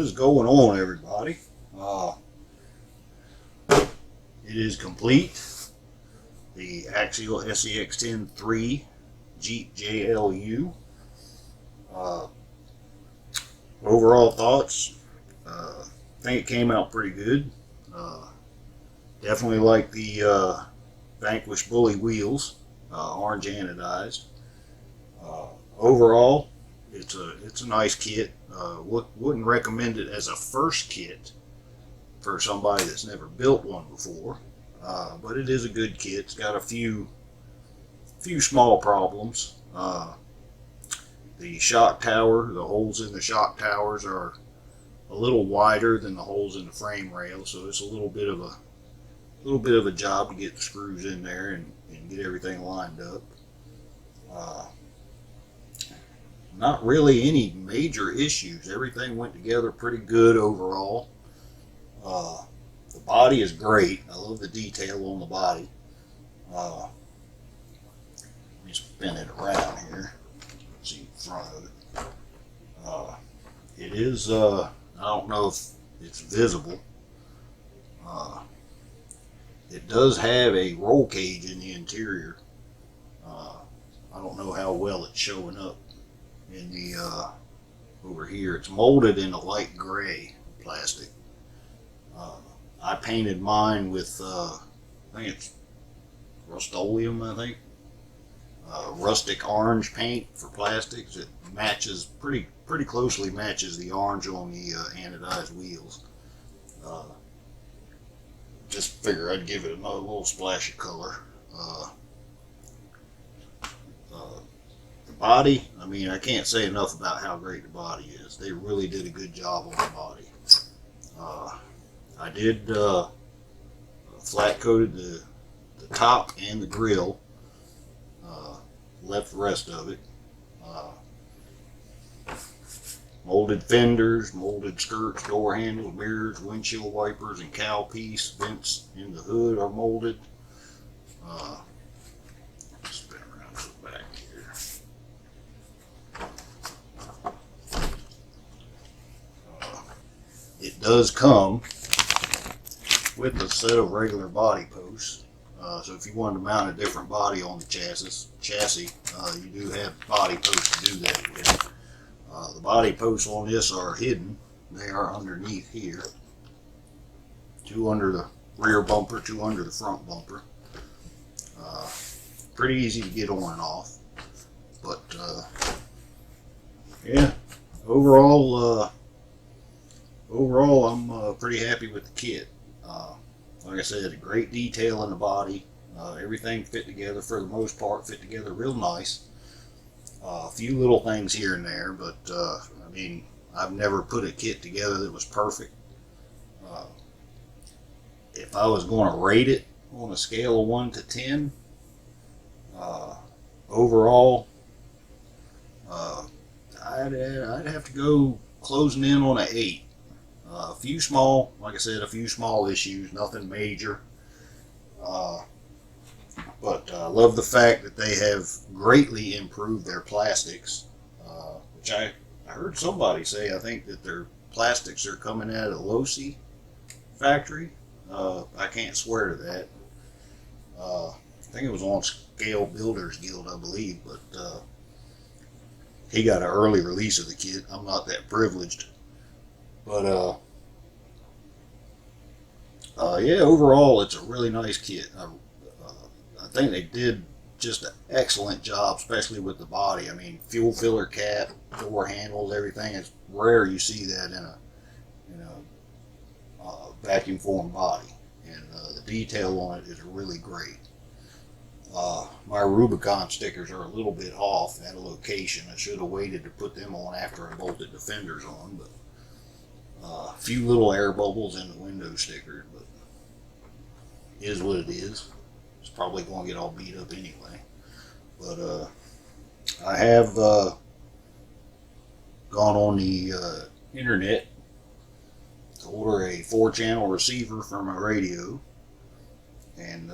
What is going on, everybody? It is complete. The Axial SCX10 III Jeep JLU. Overall thoughts, I think it came out pretty good. Definitely like the Vanquish Bully wheels, orange anodized. Overall, it's a nice kit. Wouldn't recommend it as a first kit for somebody that's never built one before, but it is a good kit. It's got a few small problems. The shock tower, the holes in the shock towers are a little wider than the holes in the frame rail, so it's a little bit of a job to get the screws in there and get everything lined up. Not really any major issues. Everything went together pretty good overall. The body is great. I love the detail on the body. Let me spin it around here. See the front of it. It is, I don't know if it's visible. It does have a roll cage in the interior. I don't know how well it's showing up in the over here. It's molded in a light gray plastic. I painted mine with I think it's Rust-Oleum, I think. Rustic orange paint for plastics. It matches pretty closely matches the orange on the anodized wheels. Just figure I'd give it another little splash of color. The body, I mean, I can't say enough about how great the body is. They really did a good job on the body. I did flat coated the top and the grill. Left the rest of it. Molded fenders, molded skirts, door handles, mirrors, windshield wipers, and cowl piece vents in the hood are molded. Spin around to the back here. It does come with a set of regular body posts. So if you wanted to mount a different body on the chassis, you do have body posts to do that with. The body posts on this are hidden. They are underneath here. Two under the rear bumper, two under the front bumper. Pretty easy to get on and off. But yeah, overall I'm pretty happy with the kit. Like I said, a great detail in the body. Everything fit together for the most part, fit together real nice. A few little things here and there, but I mean, I've never put a kit together that was perfect. If I was going to rate it on a scale of 1 to 10, overall, I'd have to go closing in on an 8. A few small, like I said, a few small issues, nothing major. But I love the fact that they have greatly improved their plastics, which I heard somebody say, I think that their plastics are coming out of the Losi factory. I can't swear to that. I think it was on Scale Builders Guild, I believe, but he got an early release of the kit. I'm not that privileged. But yeah, overall it's a really nice kit. I think they did just an excellent job, especially with the body. I mean, fuel filler cap, door handles, everything. It's rare you see that in a vacuum formed body, and the detail on it is really great. My Rubicon stickers are a little bit off at a location. I should have waited to put them on after I bolted the fenders on, but a few little air bubbles in the window stickers, but it is what it is. It's probably going to get all beat up anyway. But I have gone on the internet to order a 4-channel receiver for my radio and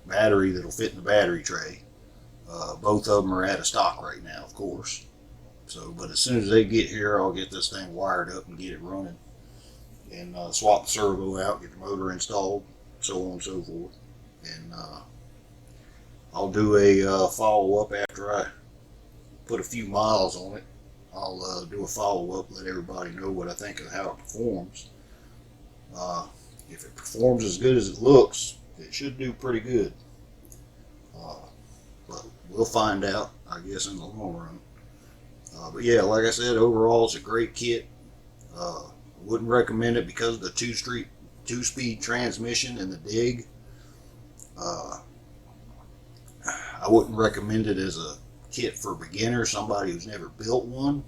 battery that'll fit in the battery tray. Both of them are out of stock right now, of course. So, but as soon as they get here, I'll get this thing wired up and get it running, and swap the servo out, get the motor installed, so on and so forth. And I'll do a follow-up after I put a few miles on it. I'll do a follow-up, let everybody know what I think of how it performs. If it performs as good as it looks, it should do pretty good. But we'll find out, I guess, in the long run. But yeah, like I said, overall it's a great kit. I wouldn't recommend it because of the two-speed transmission and the dig. I wouldn't recommend it as a kit for beginners, somebody who's never built one.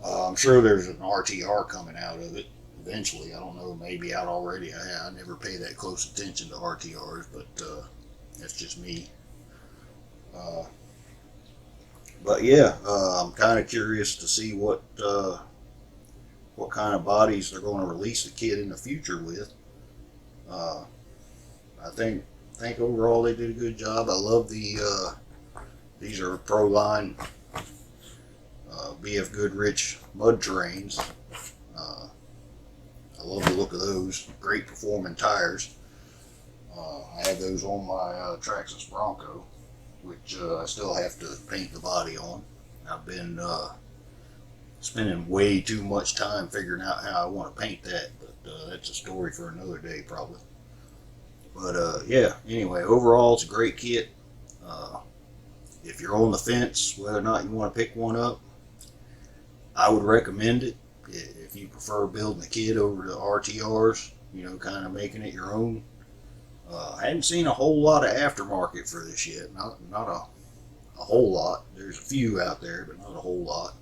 I'm sure there's an RTR coming out of it eventually. I don't know, maybe out already. I never pay that close attention to RTRs, but that's just me. But yeah, I'm kind of curious to see what kind of bodies they're going to release the kit in the future with. I think overall they did a good job. I love the these are Proline BF Goodrich mud terrains. I love the look of those. Great performing tires. I have those on my Traxxas Bronco, which I still have to paint the body on. I've been spending way too much time figuring out how I want to paint that, but that's a story for another day probably. But yeah, anyway, overall it's a great kit. If you're on the fence whether or not you want to pick one up, I would recommend it. If you prefer building the kit over the RTRs, you know, kind of making it your own. I hadn't seen a whole lot of aftermarket for this yet. Not a whole lot. There's a few out there, but not a whole lot.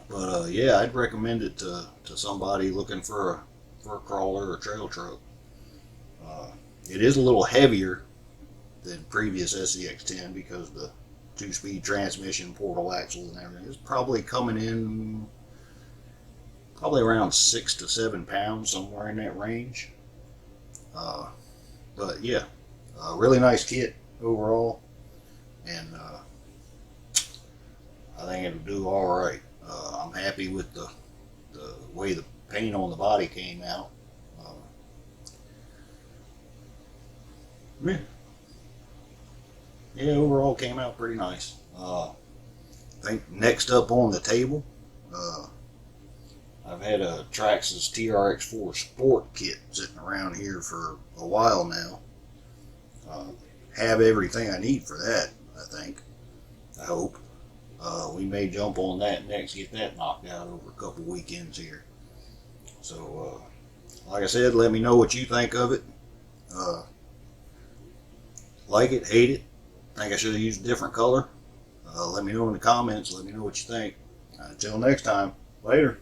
But yeah, I'd recommend it to somebody looking for a crawler or trail truck. It is a little heavier than previous SCX10 because the two-speed transmission, portal axles, and everything is probably coming in probably around 6 to 7 pounds, somewhere in that range. But yeah, really nice kit overall, and I think it'll do all right. I'm happy with the way the paint on the body came out. Yeah, overall came out pretty nice. I think next up on the table, I've had a Traxxas TRX4 Sport kit sitting around here for a while now. Have everything I need for that, I think. I hope. We may jump on that next, get that knocked out over a couple weekends here. So, like I said, let me know what you think of it. Like it, hate it, think I should have used a different color. Let me know in the comments. Let me know what you think. Until next time, later.